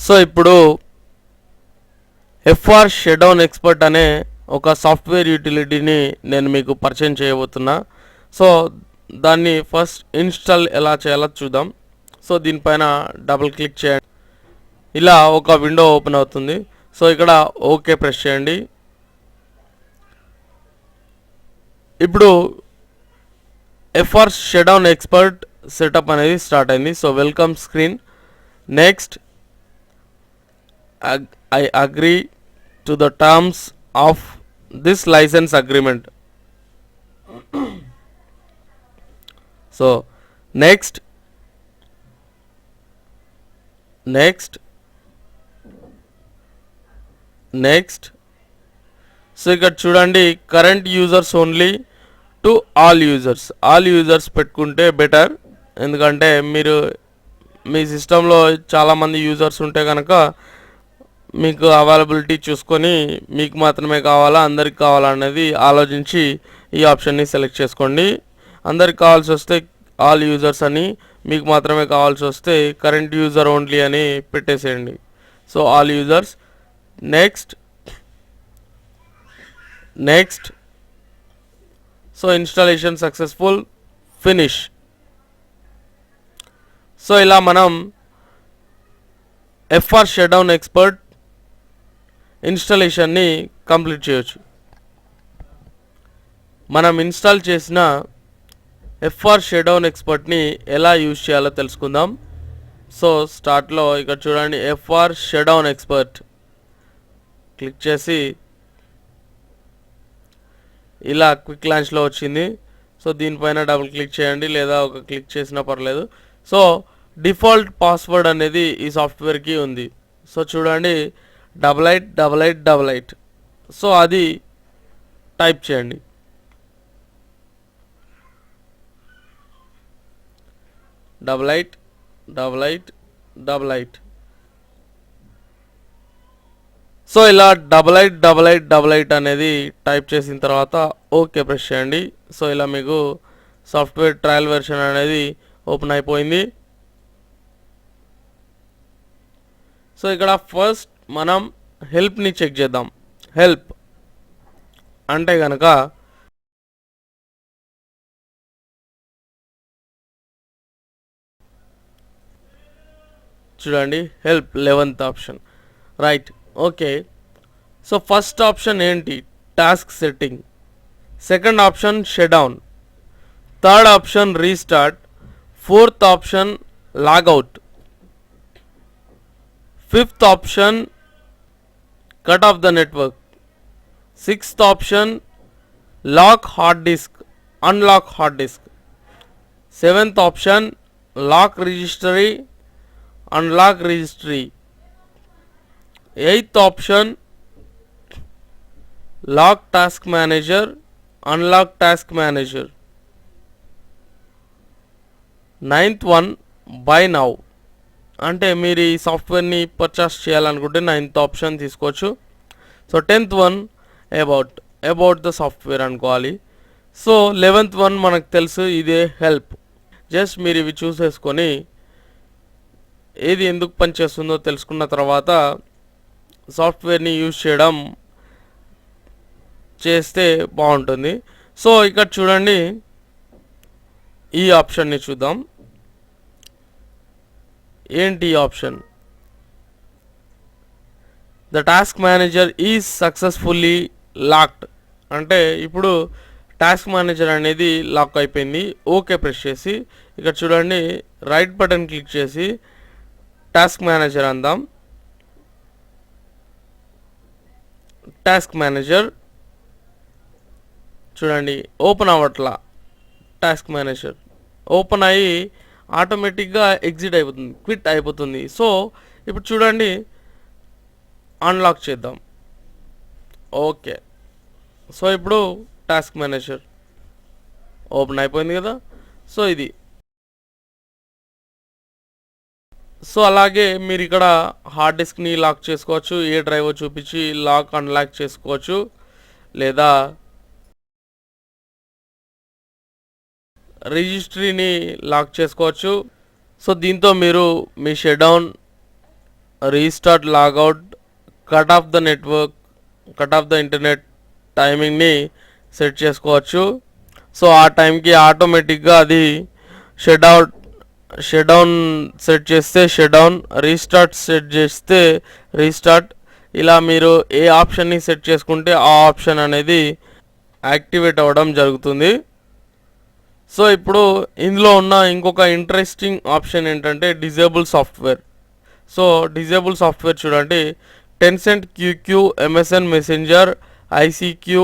So ఇప్పుడు FR shutdown expert అనే ఒక సాఫ్ట్వేర్ యూటిలిటీని నేను మీకు పరిచయం చేయబోతున్నా. సో దాన్ని ఫస్ట్ ఇన్స్టాల్ ఎలా చేయాలో చూద్దాం. సో దీనిపైన డబుల్ క్లిక్ చేయండి. ఇలా ఒక విండో ఓపెన్ అవుతుంది. సో ఇక్కడ ఓకే ప్రెస్ చేయండి. ఇప్పుడు ఎఫ్ఆర్ షట్డౌన్ ఎక్స్పర్ట్ సెటప్ అనేది స్టార్ట్ అయింది. So welcome screen. Next I agree to the terms of this license agreement. So next so ఇక్కడ చూడండి, current users only to all users పెట్టుకుంటే better. ఎందుకంటే మీరు మీ సిస్టంలో చాలామంది యూజర్స్ ఉంటే కనుక మీకు అవైలబిలిటీ చూసుకొని మీకు మాత్రమే కావాలా అందరికి కావాలా అనేది ఆలోచించి ఈ ఆప్షన్ని సెలెక్ట్ చేసుకోండి. అందరికి కావాల్సి వస్తే ఆల్ యూజర్స్ అని, మీకు మాత్రమే కావాల్సి వస్తే కరెంట్ యూజర్ ఓన్లీ అని పెట్టేసేయండి. So all users. Next so installation successful, finish. So ఇలా మనం ఎఫ్ఆర్ షట్డౌన్ ఎక్స్పర్ట్ ఇన్స్టాలేషన్ని కంప్లీట్ చేయొచ్చు. మనం ఇన్స్టాల్ చేసిన ఎఫ్ఆర్ షట్డౌన్ ఎక్స్పర్ట్ని ఎలా యూజ్ చేయాలో తెలుసుకుందాం. సో స్టార్ట్లో ఇక్కడ చూడండి, ఎఫ్ఆర్ షట్డౌన్ ఎక్స్పర్ట్ క్లిక్ చేసి ఇలా క్విక్ లాంచ్లో వచ్చింది. సో దీనిపైన డబుల్ క్లిక్ చేయండి, లేదా ఒక క్లిక్ చేసినా పర్లేదు. సో డిఫాల్ట్ పాస్వర్డ్ అనేది ఈ సాఫ్ట్వేర్కి ఉంది. సో చూడండి, 888888. సో అది టైప్ చేయండి. Double eight. సో ఇలా 888888 అనేది టైప్ చేసిన తర్వాత ఓకే ప్రెస్ చేయండి. సో ఇలా మీకు సాఫ్ట్వేర్ ట్రయల్ వెర్షన్ అనేది ఓపెన్ అయిపోయింది. సో ఇక్కడ ఫస్ట్ మనం హెల్ప్ని చెక్ చేద్దాం. హెల్ప్ అంటే కనుక చూడండి, help 11th option. Right, okay. So first option ఏంటి? Task setting. Second option shutdown. Third option restart. Fourth option logout. Fifth option cut off the network. Sixth option lock hard disk, unlock hard disk. Seventh option lock registry, unlock registry. Eighth option lock task manager, unlock task manager. Ninth one by now. అంటే మీరు ఈ సాఫ్ట్వేర్ని purchase చేయాలనుకుంటే 9th option తీసుకోవచ్చు. So 10th one about the software అనుకోవాలి. So 11th one మనకు తెలుసు, ఇదే హెల్ప్. జస్ట్ మీరు ఇవి చూసేసుకొని ఏది ఎందుకు పనిచేస్తుందో తెలుసుకున్న తర్వాత సాఫ్ట్వేర్ని యూజ్ చేస్తే బాగుంటుంది. సో ఇక్కడ చూడండి, ఈ ఆప్షన్ని చూద్దాం. ఏంటి option? The task manager is successfully locked. అంటే ఇప్పుడు టాస్క్ మేనేజర్ అనేది లాక్ అయిపోయింది. ఓకే ప్రెస్ చేసి ఇక్కడ చూడండి, రైట్ బటన్ క్లిక్ చేసి టాస్క్ మేనేజర్ అందాం. టాస్క్ మేనేజర్ చూడండి ఓపెన్ అవ్వట్లా. టాస్క్ మేనేజర్ ఓపెన్ అయ్యి ఆటోమేటిక్గా ఎగ్జిట్ అయిపోతుంది, క్విట్ అయిపోతుంది. సో ఇప్పుడు చూడండి, అన్లాక్ చేద్దాం. ఓకే. సో ఇప్పుడు టాస్క్ మేనేజర్ ఓపెన్ అయిపోయింది కదా. సో ఇది. సో అలాగే మీరు ఇక్కడ హార్డ్ డిస్క్ని లాక్ చేసుకోవచ్చు, ఏ డ్రైవ్ చూపించి లాక్ అన్లాక్ చేసుకోవచ్చు, లేదా రిజిస్ట్రీని లాక్ చేసుకోవచ్చు. సో దీంతో మీరు మీ shutdown restart logout, cut off the network, cut off the internet టైమింగ్ని సెట్ చేసుకోవచ్చు. సో ఆ టైంకి ఆటోమేటిక్గా అది షట్ డౌన్ సెట్ చేస్తే షట్ డౌన్, రీస్టార్ట్ సెట్ చేస్తే రీస్టార్ట్. ఇలా మీరు ఏ ఆప్షన్ని సెట్ చేసుకుంటే ఆ ఆప్షన్ అనేది యాక్టివేట్ అవ్వడం జరుగుతుంది. సో ఇప్పుడు ఇందులో ఉన్న ఇంకొక ఇంట్రెస్టింగ్ ఆప్షన్ ఏంటంటే disable software. So disable software చూడండి, Tencent, QQ, MSN messenger, ICQ,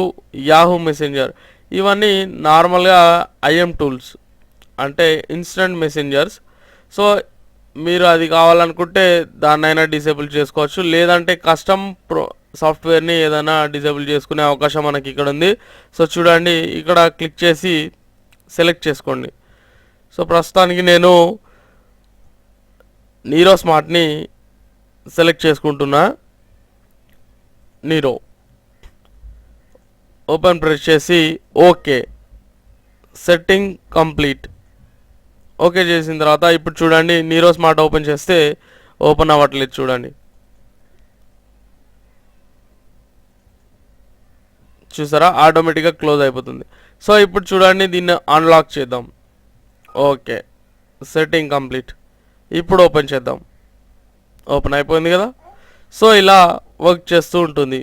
Yahoo messenger ఇవన్నీ నార్మల్గా ఐఎం టూల్స్ అంటే ఇన్స్టెంట్ మెసెంజర్స్. సో మీరు అది కావాలనుకుంటే దాన్నైనా డిసేబుల్ చేసుకోవచ్చు, లేదంటే కస్టమ్ సాఫ్ట్వేర్ని ఏదైనా డిసేబుల్ చేసుకునే అవకాశం మనకి ఇక్కడ ఉంది. సో చూడండి, ఇక్కడ క్లిక్ చేసి సెలెక్ట్ చేసుకోండి. సో ప్రస్తుతానికి నేను నీరో స్మార్ట్ని సెలెక్ట్ చేసుకుంటున్నా. నీరో ఓపెన్ ప్రెస్ చేసి ఓకే, సెట్టింగ్ కంప్లీట్. ఓకే చేసిన తర్వాత ఇప్పుడు చూడండి, నీరో స్మార్ట్ ఓపెన్ చేస్తే ఓపెన్ అవ్వట్లేదు. చూడండి, చూసారా, ఆటోమేటిక్గా క్లోజ్ అయిపోతుంది. సో ఇప్పుడు చూడండి, దీన్ని అన్లాక్ చేద్దాం. Okay, setting complete. ఇప్పుడు ఓపెన్ చేద్దాం. ఓపెన్ అయిపోయింది కదా. సో ఇలా వర్క్ చేస్తూ ఉంటుంది.